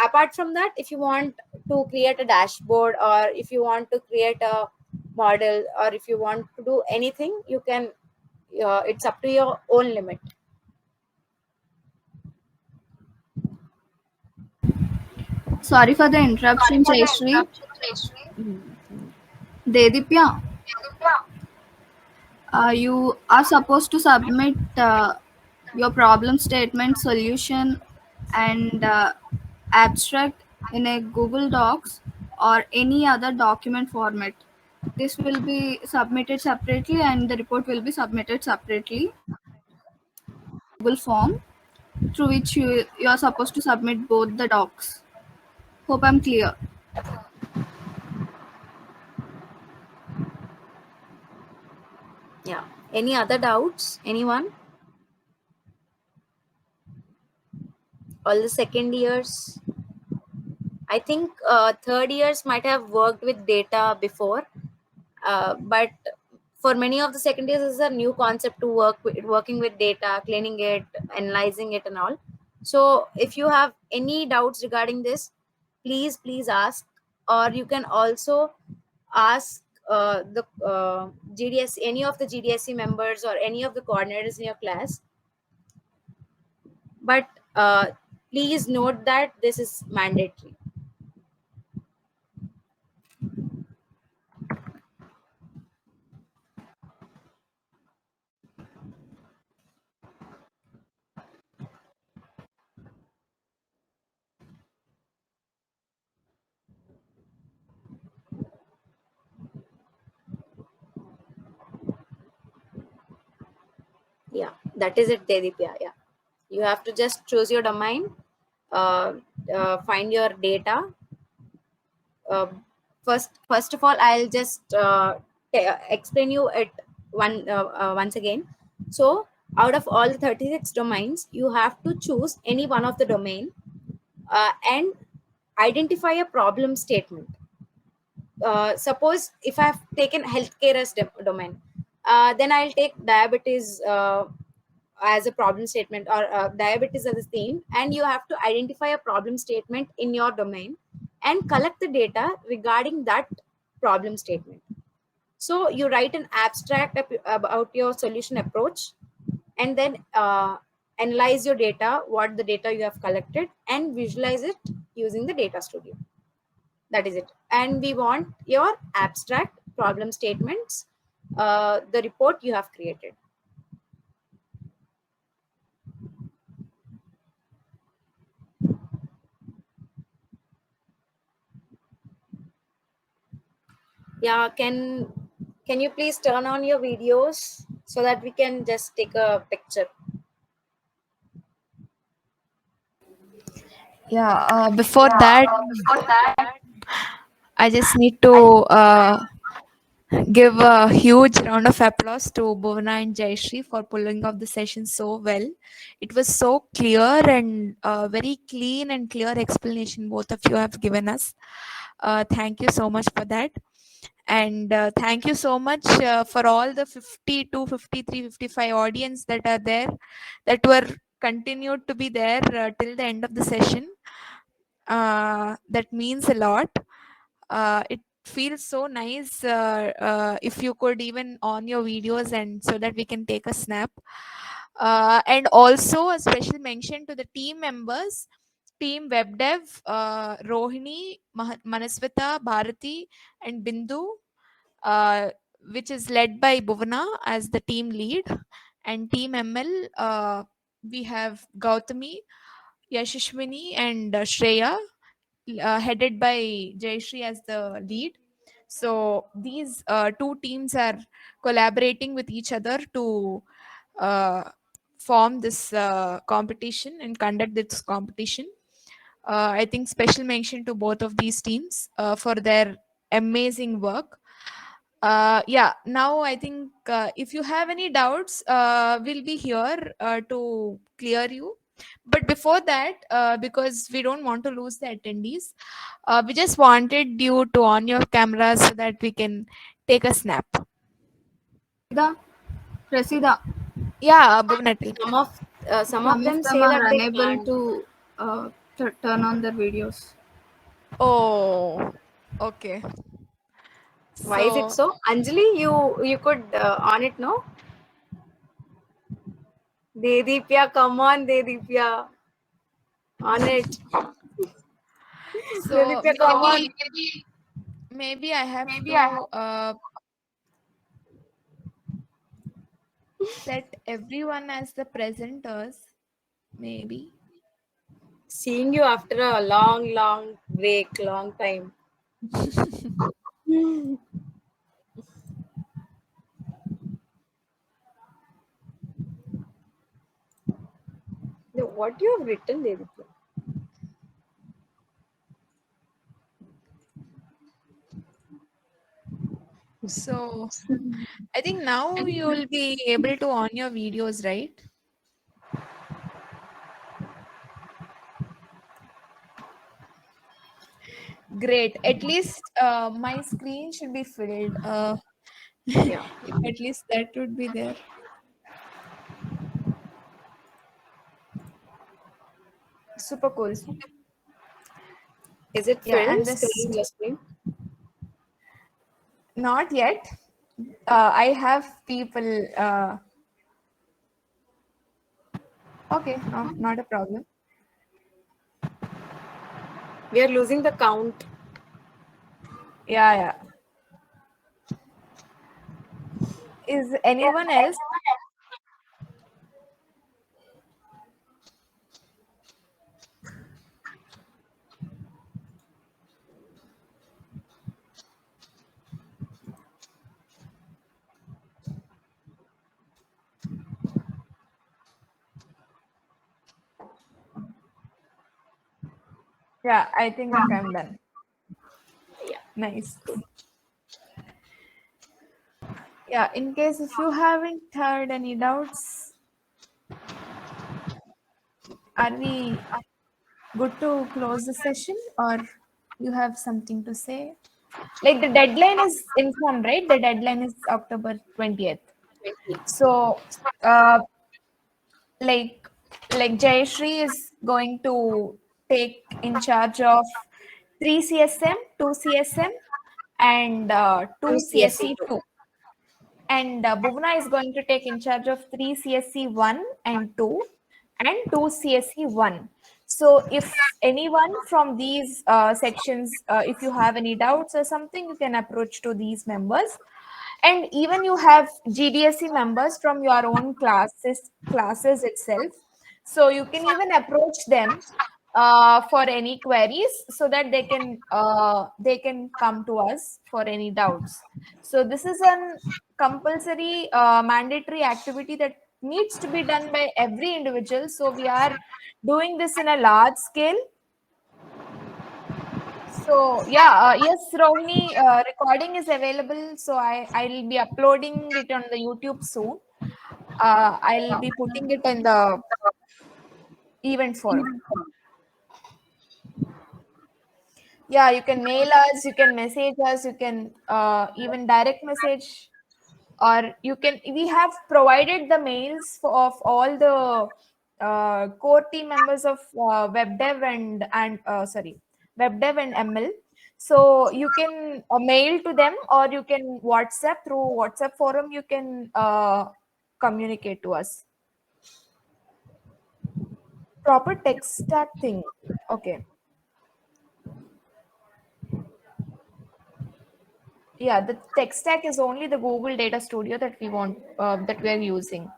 Apart from that, if you want to create a dashboard, or if you want to create a model, or if you want to do anything, you can it's up to your own limit. Sorry for the interruption, Jayshree. Dedipya, you are supposed to submit your problem statement, solution, and abstract in a Google Docs or any other document format. This will be submitted separately, and the report will be submitted separately. Google form through which you are supposed to submit both the docs. Hope I'm clear. Yeah. Any other doubts? Anyone? All the second years? I think third years might have worked with data before, but for many of the second years, this is a new concept to working with data, cleaning it, analyzing it, and all. So, if you have any doubts regarding this, please ask, or you can also ask the GDS, any of the GDSC members or any of the coordinators in your class. But please note that this is mandatory. Yeah, that is it, Dedipya. Yeah, you have to just choose your domain, uh, find your data. uh, first of all, I'll just explain you it once again. So out of all the 36 domains, you have to choose any one of the domain, and identify a problem statement. Suppose if I've taken healthcare as domain, then I'll take diabetes as a problem statement, or diabetes as a theme, and you have to identify a problem statement in your domain and collect the data regarding that problem statement. So you write an abstract about your solution approach, and then analyze your data, what the data you have collected, and visualize it using the Data Studio. That is it. And we want your abstract problem statements, the report you have created. Yeah, can you please turn on your videos so that we can just take a picture? Yeah, before that, I just need to give a huge round of applause to Bhuvana and Jayshree for pulling off the session so well. It was so clear and very clean and clear explanation both of you have given us. Thank you so much for that. And thank you so much for all the 52, 53, 55 audience that are there, that were continued to be there till the end of the session. That means a lot. It feels so nice if you could even on your videos, and so that we can take a snap. And also a special mention to the team members, team web dev, Rohini, Manasvita, Bharati, and Bindu. uh, which is led by Bhuvana as the team lead, and team ML, we have Gautami, Yashashwini, and Shreya, headed by Jayashree as the lead. So these two teams are collaborating with each other to uh, form this competition and conduct this competition. I think special mention to both of these teams for their amazing work. Yeah, now I think if you have any doubts, we'll be here to clear you. But before that, because we don't want to lose the attendees, we just wanted you to on your camera so that we can take a snap. Presida, Yeah, Bhuvana, tell me. Some of some of them them say are that they unable can't. to turn on their videos. Oh, okay. Why is it So, so? Anjali, you could on it, no? Dedipya, come on, Dedipya, on it. so Dedipya, come on. maybe I have to set everyone as the presenters. Maybe. Seeing you after a long, long break, long time. What you have written, Dedipya? So, I think now you will be able to on your videos, right? Great. At least my screen should be filled. Yeah. If at least that would be there. Super cool. Is it Yeah, filled? and Screen, this just screen. not yet. I have people. Okay, no, not a problem. We are losing the count. Yeah, yeah. Is anyone else? Yeah, I think I'm done. Yeah. Nice. Yeah, in case if you haven't heard any doubts, are we good to close the session or you have something to say? Like the deadline is informed, right? The deadline is October 20th. 20. So, uh, like, like Jayashree is going to take in charge of 3 CSM, 2 CSM, and 2 2 CSC CSC 2. 2. And Bhuvana is going to take in charge of 3 CSC 1 and 2 and 2 CSC 1. So if anyone from these sections, if you have any doubts or something, you can approach to these members. And even you have GDSC members from your own classes itself. So you can even approach them for any queries so that they can come to us for any doubts. So this is an compulsory mandatory activity that needs to be done by every individual. So we are doing this in a large scale. So yeah, yes, Rohini, recording is available. So I'll be uploading it on the YouTube soon. I'll be putting it in the event forum. Yeah, you can mail us, you can message us, you can even direct message, or you can. We have provided the mails of all the core team members of web dev and sorry, web dev and ML. So you can mail to them, or you can WhatsApp through WhatsApp forum. You can communicate to us. Proper text stack thing. Okay. Yeah, the tech stack is only the Google Data Studio that we want, that we are using.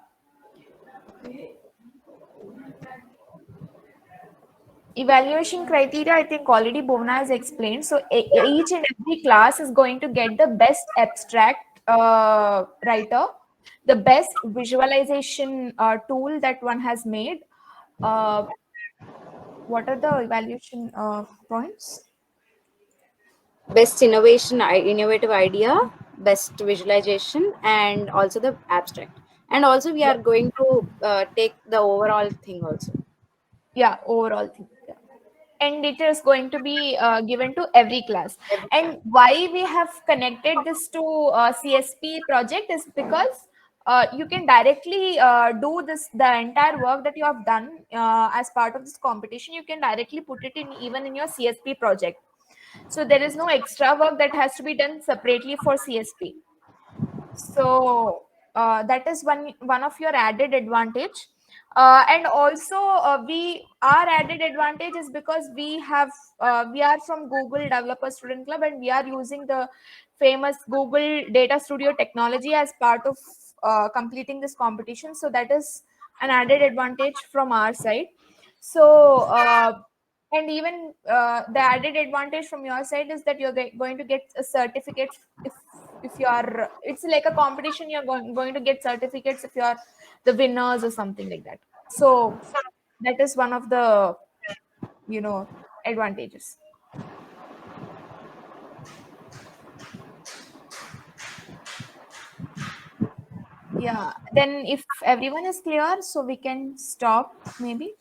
Evaluation criteria, I think already Bhuvna has explained. So each and every class is going to get the best abstract writer, the best visualization tool that one has made. Uh, what are the evaluation points? Best innovative idea, best visualization, and also the abstract. And also we Yeah, are going to take the overall thing also. yeah, overall thing. Yeah. And it is going to be given to every class. And why we have connected this to CSP project is because you can directly do this, the entire work that you have done as part of this competition, you can directly put it in even in your CSP project. So there is no extra work that has to be done separately for CSP. So that is one of your added advantage. And also we our added advantage is because we are from Google Developer Student Club, and we are using the famous Google Data Studio technology as part of completing this competition. So that is an added advantage from our side. So and even the added advantage from your side is that you're going to get a certificate if you are, it's like a competition, you're going to get certificates if you are the winners or something like that. So that is one of the, you know, advantages. Yeah, then if everyone is clear, so we can stop maybe.